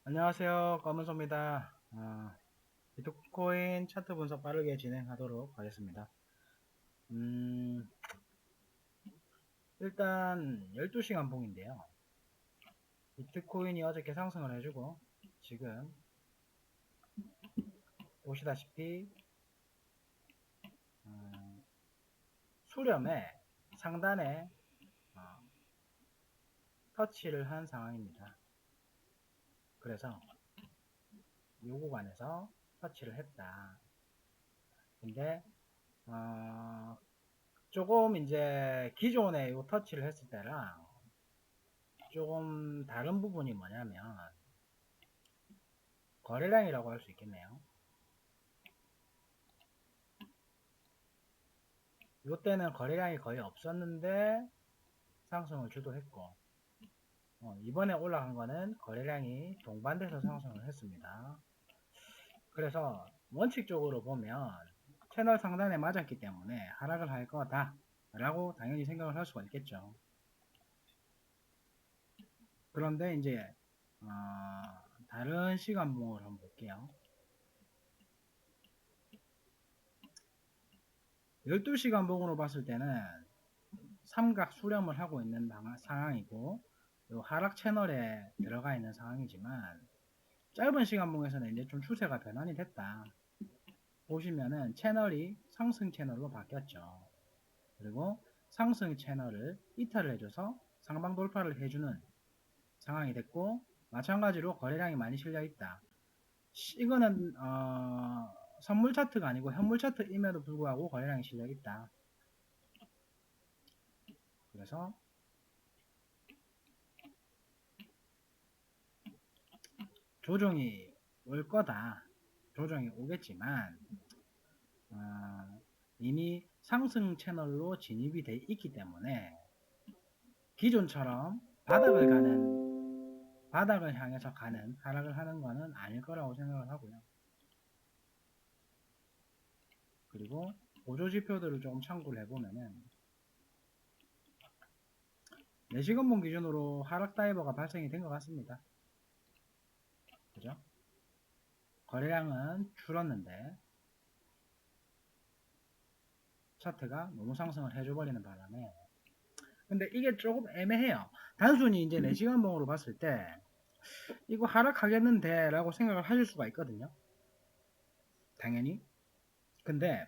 안녕하세요. 검은소입니다. 비트코인 차트 분석 빠르게 진행하도록 하겠습니다. 음, 일단 12시간 봉인데요. 비트코인이 어저께 상승을 해주고 지금 보시다시피 수렴에 상단에 어, 터치를 한 상황입니다. 그래서 이 구간에서 터치를 했다. 근데 조금 이제 기존에 이 터치를 했을 때랑 조금 다른 부분이 뭐냐면 거래량이라고 할 수 있겠네요. 이때는 거래량이 거의 없었는데 상승을 주도했고 이번에 올라간 거는 거래량이 동반돼서 상승을 했습니다. 그래서 원칙적으로 보면 채널 상단에 맞았기 때문에 하락을 할 거다 라고 당연히 생각을 할 수가 있겠죠. 그런데 이제 다른 시간봉을 한번 볼게요. 12시간 봉으로 봤을 때는 삼각 수렴을 하고 있는 상황이고 요 하락 채널에 들어가 있는 상황이지만 짧은 시간봉에서는 이제 좀 추세가 변환이 됐다. 보시면은 채널이 상승 채널로 바뀌었죠. 그리고 상승 채널을 이탈을 해줘서 상방 돌파를 해주는 상황이 됐고 마찬가지로 거래량이 많이 실려 있다. 이거는 선물 차트가 아니고 현물 차트임에도 불구하고 거래량이 실려 있다. 그래서 조정이 올 거다. 조정이 오겠지만 이미 상승 채널로 진입이 돼 있기 때문에 기존처럼 바닥을 향해서 가는 하락을 하는 것은 아닐 거라고 생각을 하고요. 그리고 보조 지표들을 조금 참고를 해보면은 4시간봉 기준으로 하락 다이버가 발생이 된 것 같습니다. 그죠? 거래량은 줄었는데 차트가 너무 상승을 해줘버리는 바람에 근데 이게 조금 애매해요. 단순히 이제 4시간봉으로 봤을 때 이거 하락하겠는데 라고 생각을 하실 수가 있거든요. 당연히. 근데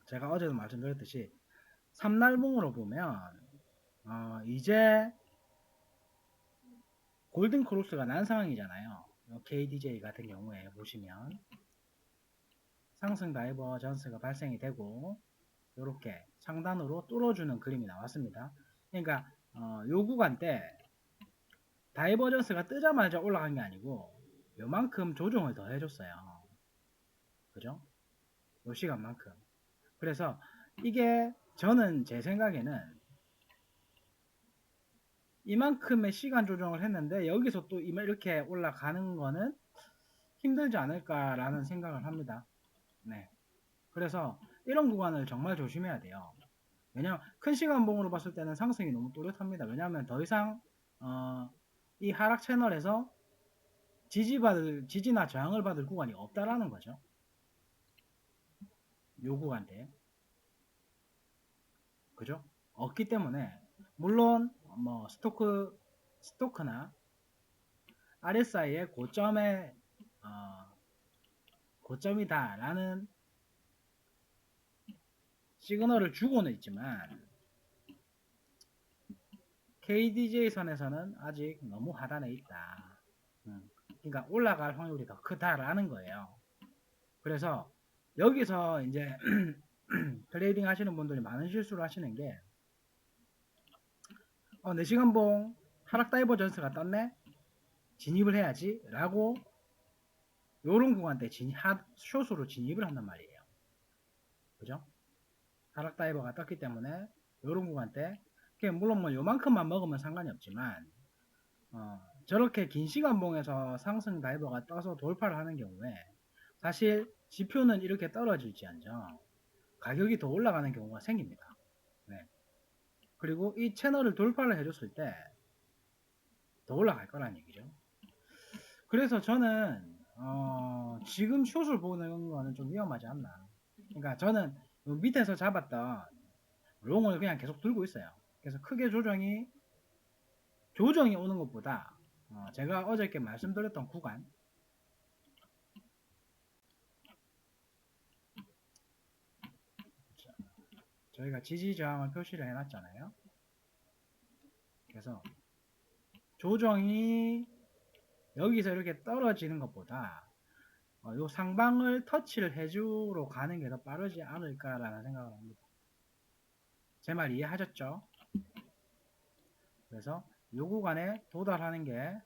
제가 어제도 말씀드렸듯이 3날봉으로 보면 이제 골든 크로스가 난 상황이잖아요. KDJ 같은 경우에 보시면 상승 다이버전스가 발생이 되고 이렇게 상단으로 뚫어주는 그림이 나왔습니다. 그러니까 요 구간 때 다이버전스가 뜨자마자 올라간 게 아니고 요만큼 조정을 더 해줬어요. 그죠? 요 시간만큼. 그래서 이게 저는 제 생각에는 이만큼의 시간 조정을 했는데 여기서 또 이렇게 올라가는 거는 힘들지 않을까라는 생각을 합니다. 네. 그래서 이런 구간을 정말 조심해야 돼요. 왜냐면 큰 시간봉으로 봤을 때는 상승이 너무 또렷합니다. 왜냐하면 더 이상 이 하락 채널에서 지지나 저항을 받을 구간이 없다라는 거죠. 요 구간대. 그죠? 없기 때문에 물론 뭐 스토크나 RSI의 고점이다라는 시그널을 주고는 있지만 KDJ 선에서는 아직 너무 하단에 있다. 그러니까 올라갈 확률이 더 크다라는 거예요. 그래서 여기서 이제 트레이딩 하시는 분들이 많은 실수를 하시는 게 4시간봉 하락 다이버전스가 떴네? 진입을 해야지 라고 요런 구간 때 숏으로 진입을 한단 말이에요. 그죠? 하락 다이버가 떴기 때문에 요런 구간 때 물론 뭐 요만큼만 먹으면 상관이 없지만 저렇게 긴 시간봉에서 상승 다이버가 떠서 돌파를 하는 경우에 사실 지표는 이렇게 떨어질지언정 가격이 더 올라가는 경우가 생깁니다. 네. 그리고 이 채널을 돌파를 해줬을 때 더 올라갈 거란 얘기죠. 그래서 저는 지금 숏을 보는 거는 좀 위험하지 않나. 그러니까 저는 밑에서 잡았던 롱을 그냥 계속 들고 있어요. 그래서 크게 조정이 오는 것보다 제가 어저께 말씀드렸던 구간, 저희가 지지 저항을 표시를 해놨잖아요. 그래서 조정이 여기서 이렇게 떨어지는 것보다 요 상방을 터치를 해주러 가는 게 더 빠르지 않을까라는 생각을 합니다. 제 말 이해하셨죠? 그래서 요 구간에 도달하는 게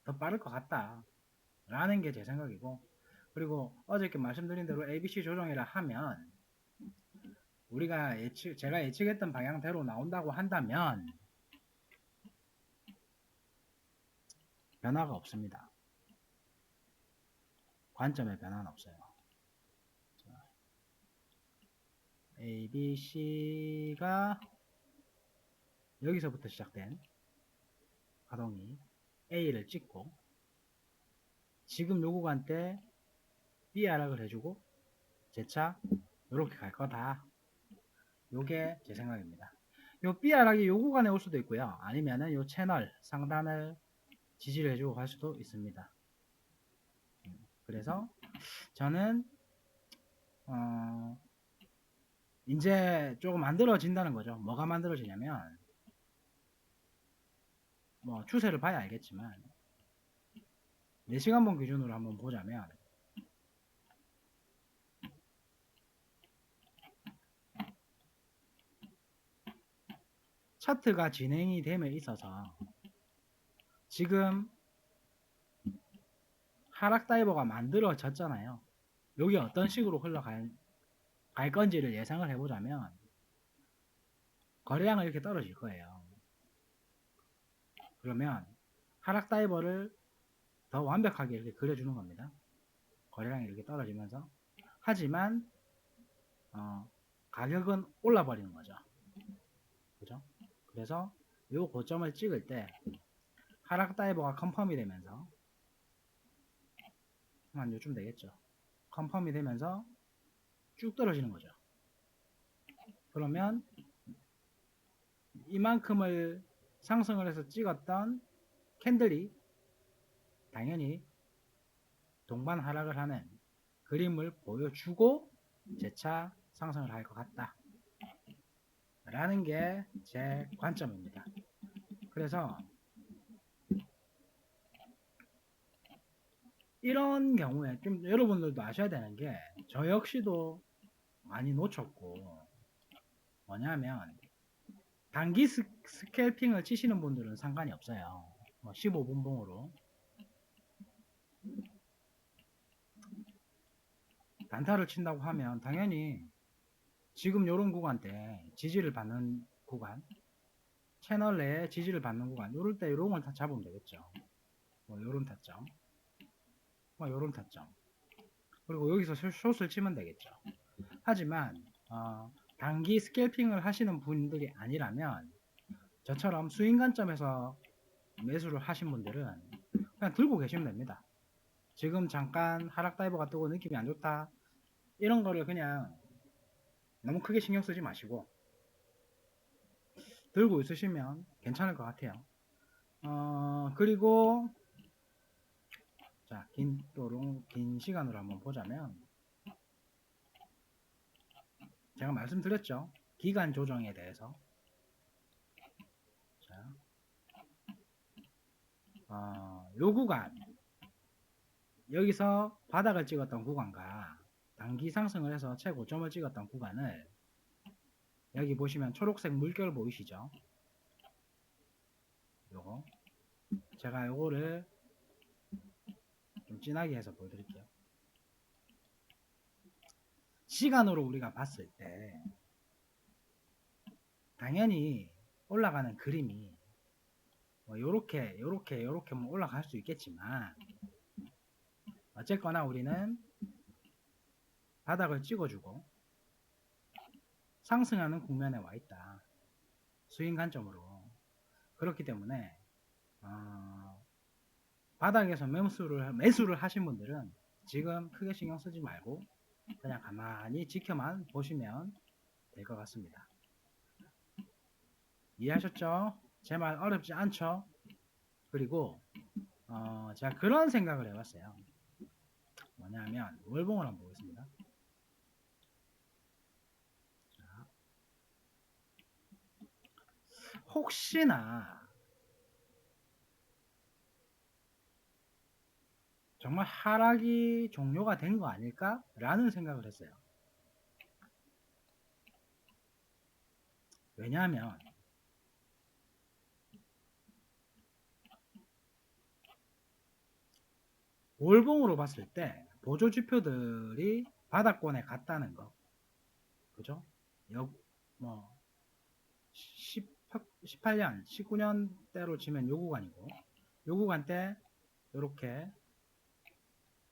더 빠를 것 같다 라는 게 제 생각이고, 그리고 어저께 말씀드린 대로 ABC 조정이라 하면 우리가 제가 예측했던 방향대로 나온다고 한다면 변화가 없습니다. 관점에 변화는 없어요. ABC가 여기서부터 시작된 파동이 A를 찍고 지금 요 구간 때 B 하락을 해주고 재차 이렇게 갈 거다. 요게 제 생각입니다. 요 B 하락이 요 구간에 올 수도 있고요. 아니면은 요 채널 상단을 지지를 해주고 갈 수도 있습니다. 그래서 저는 이제 조금 만들어진다는 거죠. 뭐가 만들어지냐면 뭐 추세를 봐야 알겠지만 4시간봉 기준으로 한번 보자면 차트가 진행이 됨에 있어서 지금 하락 다이버가 만들어졌잖아요. 여기 어떤 식으로 흘러갈 건지를 예상을 해보자면 거래량은 이렇게 떨어질 거예요. 그러면 하락 다이버를 더 완벽하게 이렇게 그려주는 겁니다. 거래량이 이렇게 떨어지면서 하지만 가격은 올라 버리는 거죠. 그죠? 그래서 이 고점을 찍을 때 하락 다이버가 컨펌이 되면서 한 요쯤 되겠죠. 컨펌이 되면서 쭉 떨어지는 거죠. 그러면 이만큼을 상승을 해서 찍었던 캔들이 당연히 동반 하락을 하는 그림을 보여주고 재차 상승을 할 것 같다 라는 게 제 관점입니다. 그래서 이런 경우에 좀 여러분들도 아셔야 되는 게 저 역시도 많이 놓쳤고, 뭐냐면 단기 스캘핑을 치시는 분들은 상관이 없어요. 15분봉으로 단타를 친다고 하면 당연히 지금 요런 구간대 지지를 받는 구간, 채널 내에 지지를 받는 구간, 요럴 때 요런 걸 다 잡으면 되겠죠. 요런 타점, 요런 타점, 그리고 여기서 숏을 치면 되겠죠. 하지만 단기 스캘핑을 하시는 분들이 아니라면 저처럼 스윙 관점에서 매수를 하신 분들은 그냥 들고 계시면 됩니다. 지금 잠깐 하락 다이버가 뜨고 느낌이 안 좋다 이런 거를 그냥 너무 크게 신경 쓰지 마시고 들고 있으시면 괜찮을 것 같아요. 그리고 자, 긴 시간으로 한번 보자면 제가 말씀드렸죠. 기간 조정에 대해서. 자, 요 구간 여기서 바닥을 찍었던 구간과 단기 상승을 해서 최고점을 찍었던 구간을 여기 보시면 초록색 물결 보이시죠? 요거 제가 요거를 좀 진하게 해서 보여드릴게요. 시간으로 우리가 봤을 때 당연히 올라가는 그림이 요렇게 올라갈 수 있겠지만 어쨌거나 우리는 바닥을 찍어주고 상승하는 국면에 와 있다. 스윙 관점으로. 그렇기 때문에 바닥에서 매수를 하신 분들은 지금 크게 신경 쓰지 말고 그냥 가만히 지켜만 보시면 될 것 같습니다. 이해하셨죠? 제 말 어렵지 않죠? 그리고 제가 그런 생각을 해봤어요. 뭐냐면 월봉을 한번 보겠습니다. 자, 혹시나 정말 하락이 종료가 된 거 아닐까? 라는 생각을 했어요. 왜냐하면 월봉으로 봤을 때 보조지표들이 바닥권에 갔다는 거, 그죠? 뭐 18년, 19년대로 치면 요 구간이고, 요 구간 때 이렇게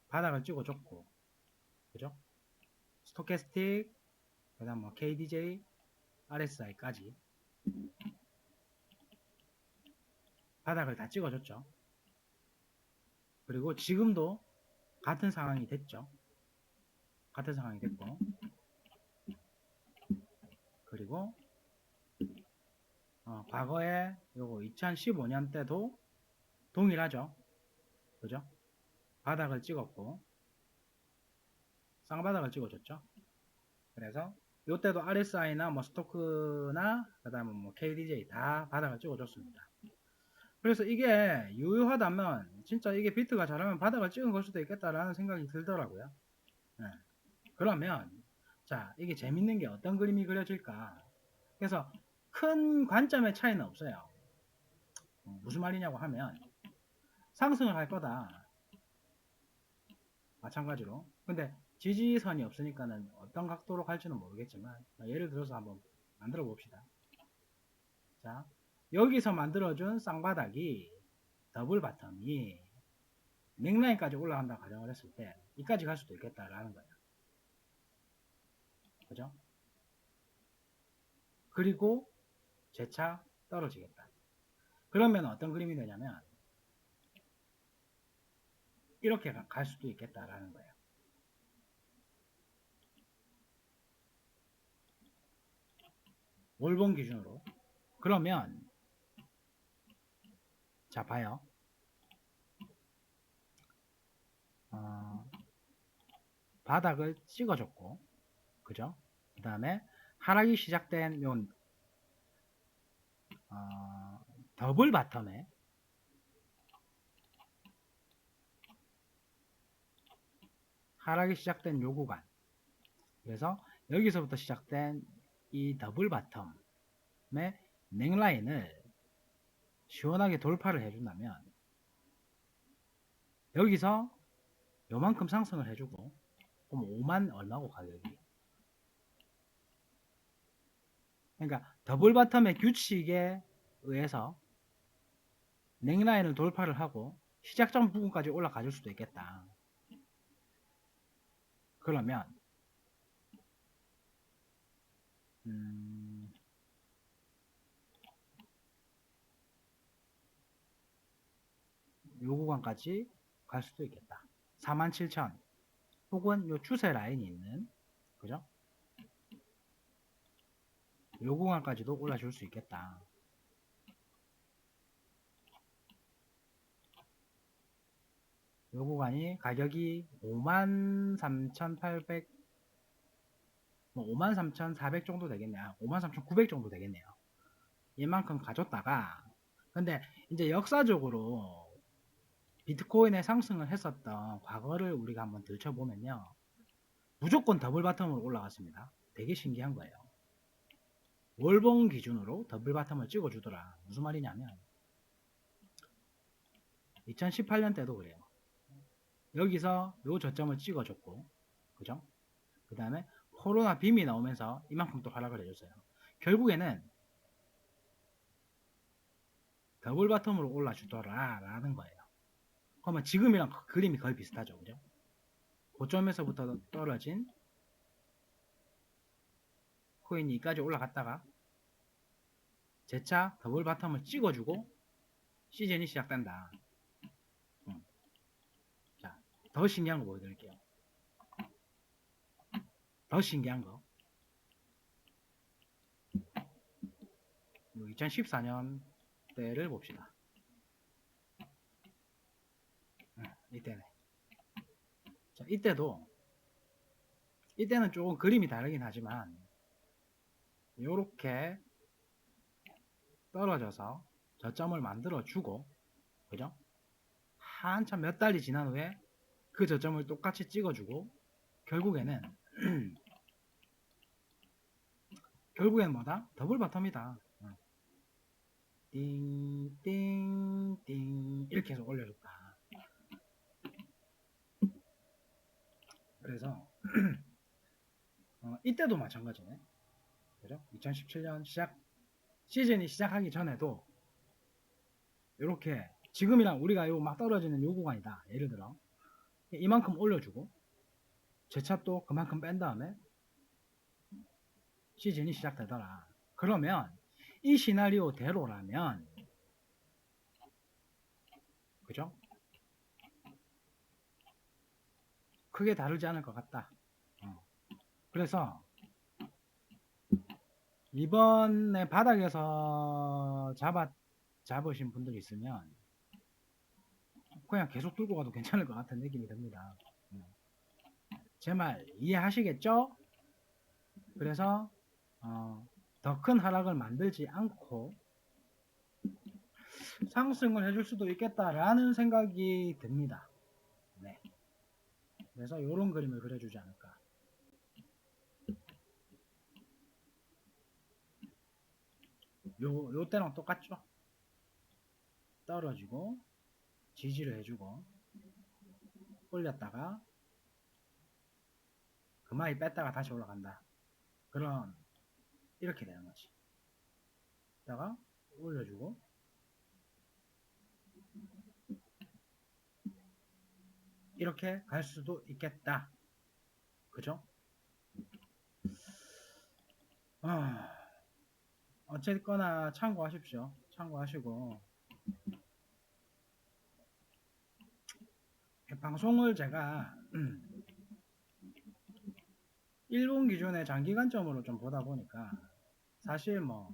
바닥을 찍어줬고, 그죠? 스토캐스틱, 그다음 뭐 KDJ, RSI까지 바닥을 다 찍어줬죠. 그리고 지금도 같은 상황이 됐죠. 같은 상황이 됐고, 그리고 과거에 요거 2015년 때도 동일하죠. 그죠? 바닥을 찍었고 쌍바닥을 찍어줬죠. 그래서 요때도 RSI나 뭐 스토크나 그다음에 뭐 KDJ 다 바닥을 찍어줬습니다. 그래서 이게 유효하다면 진짜 이게 비트가 잘하면 바닥을 찍은 걸 수도 있겠다라는 생각이 들더라고요. 네. 그러면 자, 이게 재밌는 게 어떤 그림이 그려질까? 그래서 큰 관점의 차이는 없어요. 무슨 말이냐고 하면 상승을 할 거다. 마찬가지로. 근데 지지선이 없으니까는 어떤 각도로 갈지는 모르겠지만 예를 들어서 한번 만들어 봅시다. 자, 여기서 만들어준 쌍바닥이 더블 바텀이 넥라인까지 올라간다 가정을 했을 때 이까지 갈 수도 있겠다라는 거예요. 그죠? 그리고 재차 떨어지겠다. 그러면 어떤 그림이 되냐면 이렇게 갈 수도 있겠다라는 거예요. 월봉 기준으로. 그러면 자 봐요. 바닥을 찍어줬고, 그죠? 그 다음에 하락이 시작된 요 더블 바텀에 하락이 시작된 요 구간. 그래서 여기서부터 시작된 이 더블 바텀의 넥라인을 시원하게 돌파를 해준다면 여기서 요만큼 상승을 해주고 그럼 5만 얼마고 가격이. 그러니까 더블 바텀의 규칙에 의해서 넥라인을 돌파를 하고 시작점 부분까지 올라가 줄 수도 있겠다. 그러면 요 구간까지 갈 수도 있겠다. 47,000 혹은 요 추세 라인이 있는, 그죠? 요 구간까지도 올라줄 수 있겠다. 요 구간이 가격이 53,800 뭐 53,400 정도 되겠네요. 53,900 정도 되겠네요. 이만큼 가졌다가 근데 이제 역사적으로 비트코인의 상승을 했었던 과거를 우리가 한번 들춰보면요. 무조건 더블 바텀으로 올라갔습니다. 되게 신기한 거예요. 월봉 기준으로 더블 바텀을 찍어주더라. 무슨 말이냐면 2018년 때도 그래요. 여기서 요 저점을 찍어줬고, 그죠? 그 다음에 코로나 빔이 나오면서 이만큼 또 하락을 해줬어요. 결국에는 더블 바텀으로 올라주더라 라는 거예요. 그러면 지금이랑 그림이 거의 비슷하죠, 그죠? 고점에서부터 떨어진 코인이 여기까지 올라갔다가 재차 더블 바텀을 찍어주고 시즌이 시작된다. 더 신기한 거 보여드릴게요. 더 신기한 거. 2014년 때를 봅시다. 이때네. 자, 이때는 조금 그림이 다르긴 하지만 요렇게 떨어져서 저점을 만들어 주고, 그죠? 한참 몇 달이 지난 후에 그 저점을 똑같이 찍어주고, 결국에는 뭐다? 더블 바텀이다. 띵띵띵 이렇게 해서 올려줬다. 그래서 이때도 마찬가지네. 그죠? 2017년 시즌이 시작하기 전에도 이렇게 지금이랑 우리가 요 막 떨어지는 요 구간이다. 예를 들어 이만큼 올려주고 재차 또 그만큼 뺀 다음에 시즌이 시작되더라. 그러면 이 시나리오대로라면, 그죠? 크게 다르지 않을 것 같다. 그래서 이번에 바닥에서 잡으신 분들 있으면 그냥 계속 들고 가도 괜찮을 것 같은 느낌이 듭니다. 제 말 이해하시겠죠? 그래서 더 큰 하락을 만들지 않고 상승을 해줄 수도 있겠다라는 생각이 듭니다. 네. 그래서 이런 그림을 그려주지 않을까. 요 때랑 똑같죠? 떨어지고 지지를 해주고 올렸다가 그만이 뺐다가 다시 올라간다. 그럼 이렇게 되는 거지. 다가 올려주고 이렇게 갈 수도 있겠다. 그죠? 어쨌거나 참고하십시오. 참고하시고 방송을 제가 일본 기준의 장기 관점으로 좀 보다 보니까 사실 뭐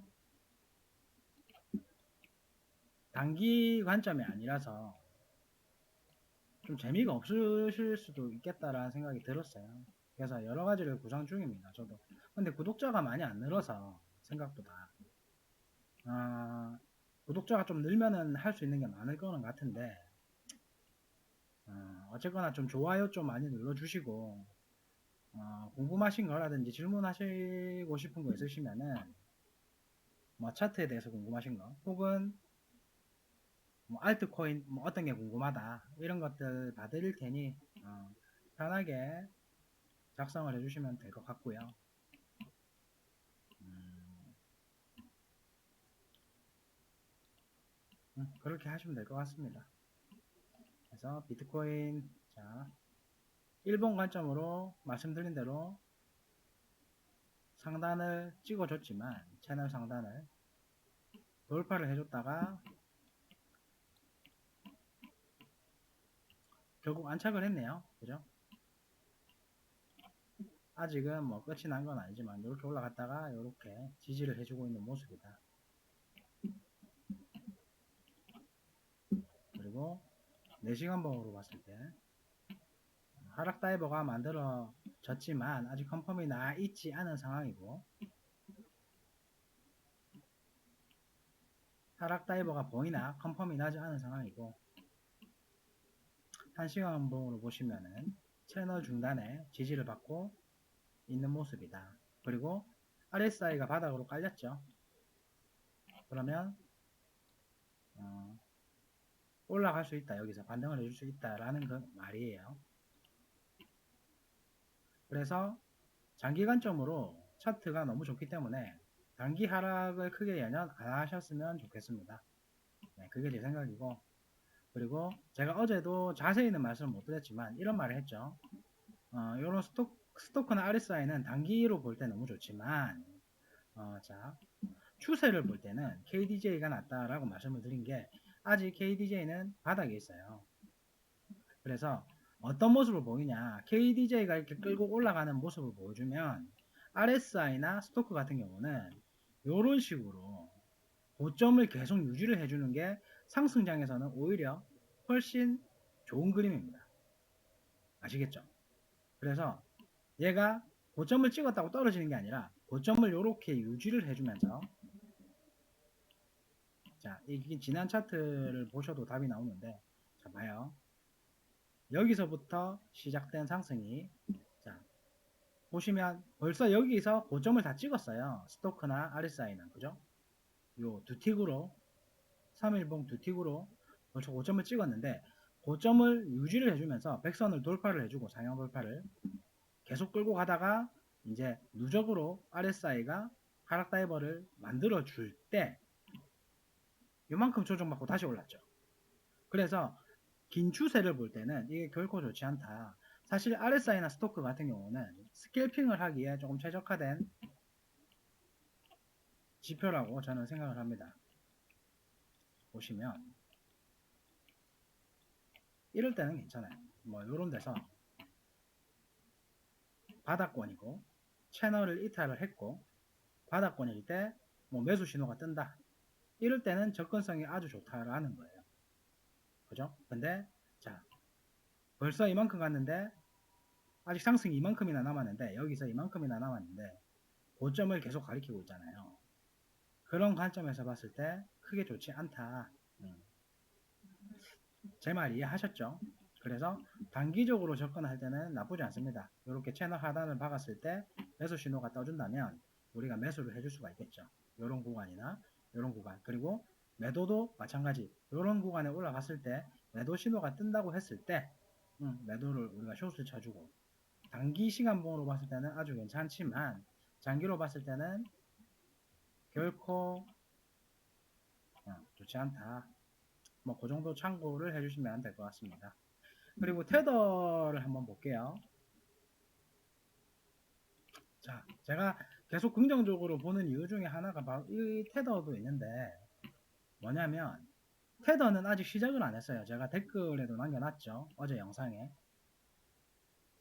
단기 관점이 아니라서 좀 재미가 없으실 수도 있겠다라는 생각이 들었어요. 그래서 여러 가지를 구상 중입니다. 저도. 근데 구독자가 많이 안 늘어서 생각보다 구독자가 좀 늘면은 할 수 있는 게 많을 거는 같은데 어쨌거나 좀 좋아요 좀 많이 눌러주시고 궁금하신 거라든지 질문하시고 싶은 거 있으시면은 뭐 차트에 대해서 궁금하신 거 혹은 뭐 알트코인 뭐 어떤 게 궁금하다 이런 것들 다 드릴 테니 편하게 작성을 해주시면 될 것 같고요. 그렇게 하시면 될 것 같습니다. 그래서 비트코인 자 일본 관점으로 말씀드린 대로 상단을 찍어줬지만 채널 상단을 돌파를 해줬다가 결국 안착을 했네요. 그죠? 아직은 뭐 끝이 난 건 아니지만 이렇게 올라갔다가 이렇게 지지를 해주고 있는 모습이다. 그리고 4시간 봉으로 봤을 때 하락 다이버가 만들어졌지만 아직 컨펌이 나 있지 않은 상황이고 하락 다이버가 보이나 컨펌이 나지 않은 상황이고 1시간 봉으로 보시면은 채널 중단에 지지를 받고 있는 모습이다. 그리고 RSI가 바닥으로 깔렸죠. 그러면 올라갈 수 있다. 여기서 반등을 해줄 수 있다라는 그 말이에요. 그래서 장기 관점으로 차트가 너무 좋기 때문에 단기 하락을 크게 연연 안 하셨으면 좋겠습니다. 네, 그게 제 생각이고 그리고 제가 어제도 자세히는 말씀을 못 드렸지만 이런 말을 했죠. 이런 스토크나 RSI는 단기로 볼 때 너무 좋지만 자 추세를 볼 때는 KDJ가 낫다라고 말씀을 드린 게 아직 KDJ는 바닥에 있어요. 그래서 어떤 모습을 보이냐? KDJ가 이렇게 끌고 올라가는 모습을 보여주면 RSI나 스토크 같은 경우는 이런 식으로 고점을 계속 유지를 해주는 게 상승장에서는 오히려 훨씬 좋은 그림입니다. 아시겠죠? 그래서 얘가 고점을 찍었다고 떨어지는 게 아니라 고점을 이렇게 유지를 해주면서, 자, 이게 지난 차트를 보셔도 답이 나오는데, 자, 봐요. 여기서부터 시작된 상승이, 자, 보시면 벌써 여기서 고점을 다 찍었어요. 스토크나 RSI는, 그죠? 요 두 틱으로, 3일봉 두 틱으로 벌써 고점을 찍었는데, 고점을 유지를 해주면서 백선을 돌파를 해주고, 상향 돌파를 계속 끌고 가다가 이제 누적으로 RSI가 하락 다이버를 만들어 줄 때 요만큼 조정받고 다시 올랐죠. 그래서 긴 추세를 볼 때는 이게 결코 좋지 않다. 사실 RSI나 스토크 같은 경우는 스캘핑을 하기에 조금 최적화된 지표라고 저는 생각을 합니다. 보시면 이럴 때는 괜찮아요. 뭐 이런 데서 바닥권이고 채널을 이탈을 했고 바닥권일 때 뭐 매수 신호가 뜬다. 이럴 때는 접근성이 아주 좋다라는 거예요. 그죠? 근데 자, 벌써 이만큼 갔는데 아직 상승이 이만큼이나 남았는데 여기서 이만큼이나 남았는데 고점을 계속 가리키고 있잖아요. 그런 관점에서 봤을 때 크게 좋지 않다. 제 말 이해하셨죠? 그래서 단기적으로 접근할 때는 나쁘지 않습니다. 이렇게 채널 하단을 박았을 때 매수 신호가 떠준다면 우리가 매수를 해줄 수가 있겠죠. 이런 구간이나 이런 구간, 그리고 매도도 마찬가지. 이런 구간에 올라갔을 때 매도 신호가 뜬다고 했을 때 매도를 우리가 숏을 쳐주고, 단기 시간봉으로 봤을 때는 아주 괜찮지만 장기로 봤을 때는 결코 좋지 않다. 뭐 그 정도 참고를 해주시면 될 것 같습니다. 그리고 테더를 한번 볼게요. 자, 제가 계속 긍정적으로 보는 이유 중에 하나가 바로 이 테더도 있는데, 뭐냐면 테더는 아직 시작을 안 했어요. 제가 댓글에도 남겨놨죠. 어제 영상에.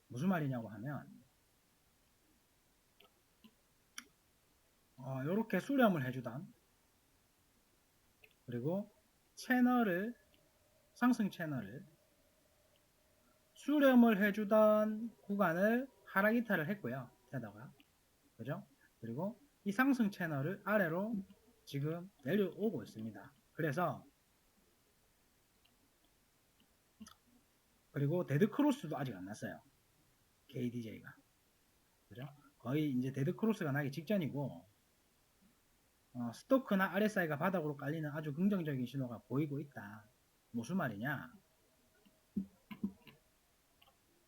무슨 말이냐고 하면 이렇게 수렴을 해주던, 그리고 채널을, 상승 채널을 수렴을 해주던 구간을 하락 이탈을 했고요. 테더가. 그죠? 그리고 이 상승 채널을 아래로 지금 내려오고 있습니다. 그래서 그리고 데드 크로스도 아직 안 났어요. KDJ가. 그죠? 거의 이제 데드 크로스가 나기 직전이고, 스토크나 RSI가 바닥으로 깔리는 아주 긍정적인 신호가 보이고 있다. 무슨 말이냐?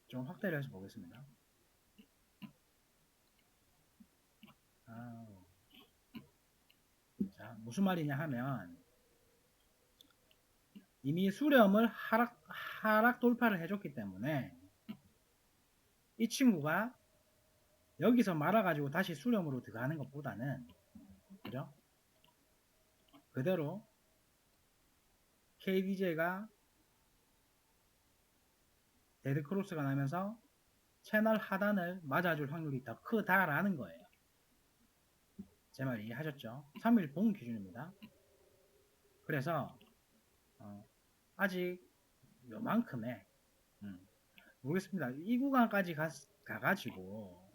좀 확대를 해서 보겠습니다. 자, 무슨 말이냐 하면 이미 수렴을 하락 돌파를 해줬기 때문에 이 친구가 여기서 말아가지고 다시 수렴으로 들어가는 것보다는, 그죠? 그대로 KDJ가 데드크로스가 나면서 채널 하단을 맞아줄 확률이 더 크다라는 거예요. 제 말 이해하셨죠? 3일 봉 기준입니다. 그래서 아직 요만큼의 모르겠습니다. 이 구간까지 가가지고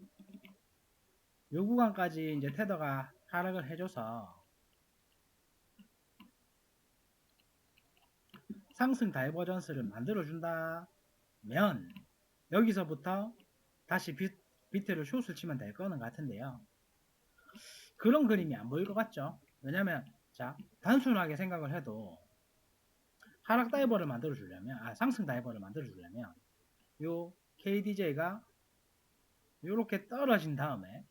요 구간까지 이제 테더가 하락을 해줘서 상승 다이버전스를 만들어준다면 여기서부터 다시 비트를 숏을 치면 될 거는 같은데요. 그런 그림이 안 보일 것 같죠? 왜냐면 자, 단순하게 생각을 해도 하락 다이버를 만들어 주려면, 상승 다이버를 만들어 주려면 요 KDJ가 요렇게 떨어진 다음에,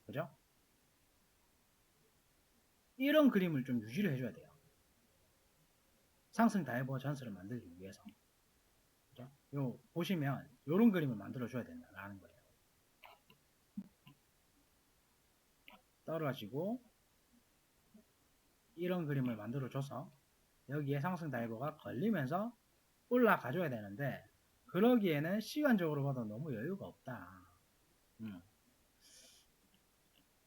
그죠? 이런 그림을 좀 유지를 해줘야 돼요. 상승 다이버 전스를 만들기 위해서. 그죠? 요 보시면 요런 그림을 만들어 줘야 된다라는 거예요. 떨어지고 이런 그림을 만들어 줘서 여기에 상승 다이버가 걸리면서 올라가 줘야 되는데, 그러기에는 시간적으로 봐도 너무 여유가 없다.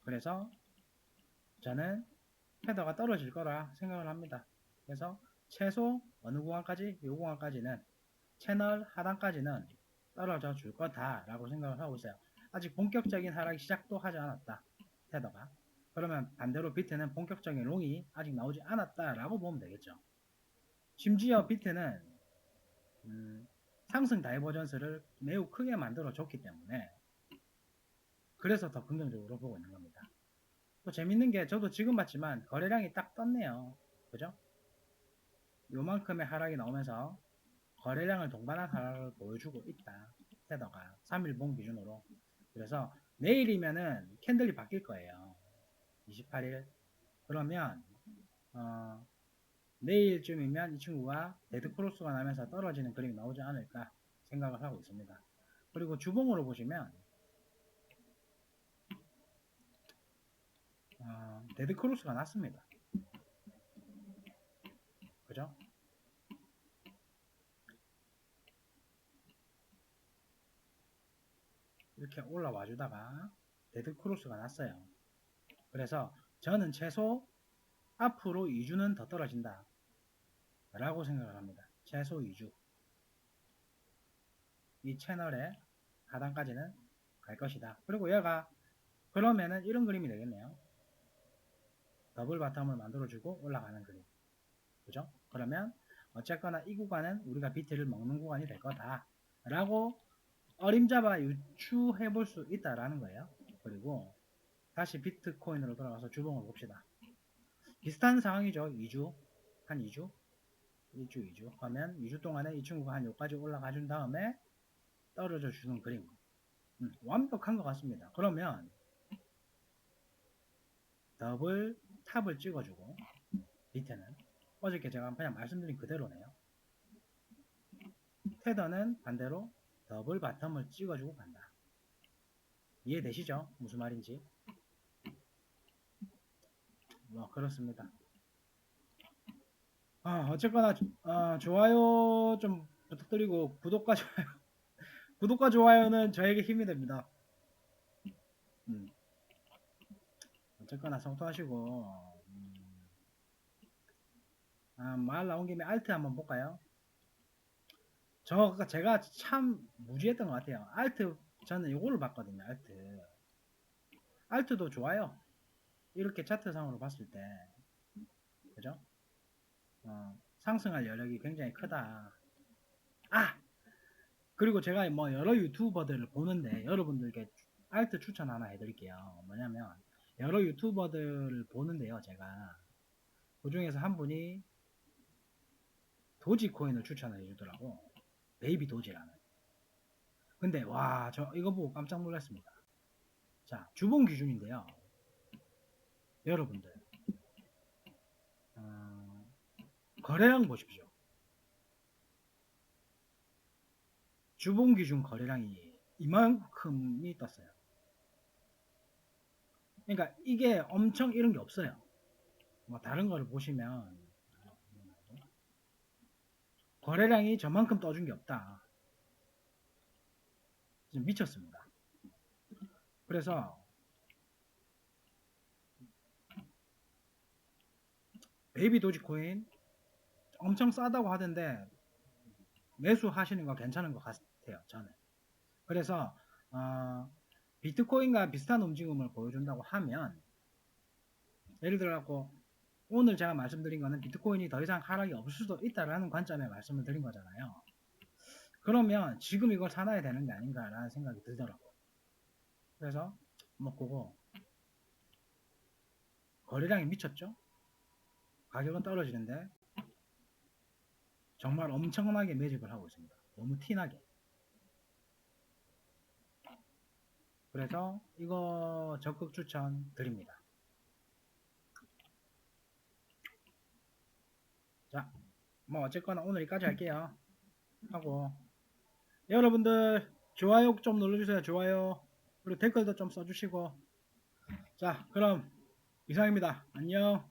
그래서 저는 헤더가 떨어질 거라 생각을 합니다. 그래서 최소 어느 구간까지? 이 구간까지는 채널 하단까지는 떨어져 줄 거다 라고 생각을 하고 있어요. 아직 본격적인 하락이 시작도 하지 않았다. 테더가. 그러면 반대로 비트는 본격적인 롱이 아직 나오지 않았다 라고 보면 되겠죠. 심지어 비트는 상승 다이버전스를 매우 크게 만들어 줬기 때문에 그래서 더 긍정적으로 보고 있는 겁니다. 또 재밌는 게 저도 지금 봤지만 거래량이 딱 떴네요. 그죠? 요만큼의 하락이 나오면서 거래량을 동반한 하락을 보여주고 있다. 테더가 3일봉 기준으로. 그래서 내일이면은 캔들이 바뀔 거예요. 28일. 그러면 내일쯤이면 이 친구가 데드크로스가 나면서 떨어지는 그림이 나오지 않을까 생각을 하고 있습니다. 그리고 주봉으로 보시면 데드크로스가 났습니다. 그죠? 이렇게 올라와 주다가 데드크로스가 났어요. 그래서 저는 최소 앞으로 2주는 더 떨어진다 라고 생각을 합니다. 최소 2주. 이 채널의 하단까지는 갈 것이다. 그리고 얘가 그러면은 이런 그림이 되겠네요. 더블 바텀을 만들어주고 올라가는 그림. 그죠? 그러면 어쨌거나 이 구간은 우리가 비트를 먹는 구간이 될 거다 라고 어림잡아 유추해 볼 수 있다라는 거예요. 그리고 다시 비트코인으로 돌아가서 주봉을 봅시다. 비슷한 상황이죠. 2주 한 2주 2주 하면 2주 동안에 이 친구가 한 여기까지 올라가 준 다음에 떨어져 주는 그림. 완벽한 것 같습니다. 그러면 더블 탑을 찍어주고 밑에는 어저께 제가 그냥 말씀드린 그대로네요. 테더는 반대로 더블 바텀을 찍어주고 간다. 이해되시죠? 무슨 말인지? 뭐 그렇습니다. 어쨌거나 좋아요 좀 부탁드리고 구독과 좋아요 구독과 좋아요는 저에게 힘이 됩니다. 어쨌거나 성토하시고 말 나온 김에 알트 한번 볼까요? 제가 참 무지했던 것 같아요. 알트 저는 이거를 봤거든요. 알트도 좋아요. 이렇게 차트상으로 봤을 때 그죠? 상승할 여력이 굉장히 크다. 그리고 제가 뭐 여러 유튜버들을 보는데 여러분들께 알트 추천 하나 해드릴게요. 뭐냐면 여러 유튜버들을 보는데요. 제가 그 중에서 한 분이 도지코인을 추천을 해주더라고. 베이비 도지라는. 근데 와, 저 이거 보고 깜짝 놀랐습니다. 자, 주봉 기준인데요. 여러분들 거래량 보십시오. 주봉 기준 거래량이 이만큼이 떴어요. 그러니까 이게 엄청 이런 게 없어요. 뭐 다른 거를 보시면 거래량이 저만큼 떠준 게 없다. 지금 미쳤습니다. 그래서 베이비 도지코인 엄청 싸다고 하던데 매수하시는 거 괜찮은 것 같아요. 저는. 그래서 비트코인과 비슷한 움직임을 보여준다고 하면 예를 들어 오늘 제가 말씀드린 거는 비트코인이 더 이상 하락이 없을 수도 있다라는 관점에 말씀을 드린 거잖아요. 그러면 지금 이걸 사놔야 되는 게 아닌가라는 생각이 들더라고요. 그래서 뭐 그거 거래량이 미쳤죠? 가격은 떨어지는데 정말 엄청나게 매집을 하고 있습니다. 너무 티나게. 그래서 이거 적극 추천 드립니다. 자, 뭐 어쨌거나 오늘 여기까지 할게요. 하고 여러분들 좋아요 좀 눌러주세요. 좋아요. 그리고 댓글도 좀 써주시고. 자, 그럼 이상입니다. 안녕.